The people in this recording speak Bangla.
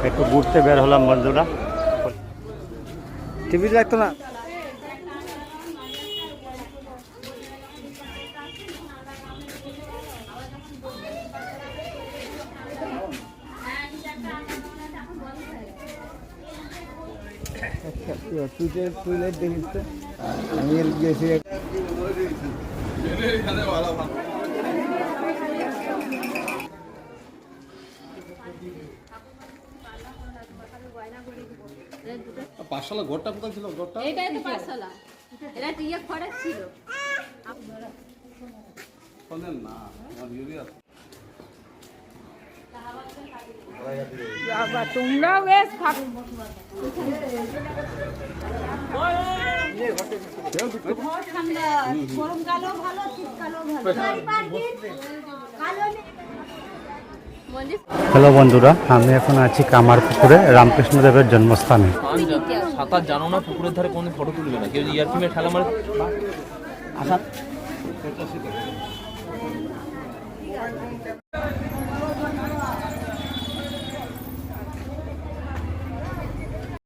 একটু ঘুরতে বের হলাম বন্ধুরা। টিভি লাগতো না। টুইলেট দেখিস তো, আমি গেছি পাঠশালা। ঘরটা কোথায় ছিল? ঘরটা এইটাই তো পাঠশালা। এরা টিয়া খড়া ছিল না, আমার ইউরিয়া বাবা, তোমরাও বেশ গরমকালেও ভালো, শীতকালেও ভালো। হ্যালো বন্ধুরা, আমি এখন আছি কামারপুকুরে, রামকৃষ্ণদেবের জন্মস্থানে। সাঁতার জানো না, পুকুরের ধারে কোনো ফটো তুলবে না কেউ। ইয়ার ফিমের খেলা মারে আসা।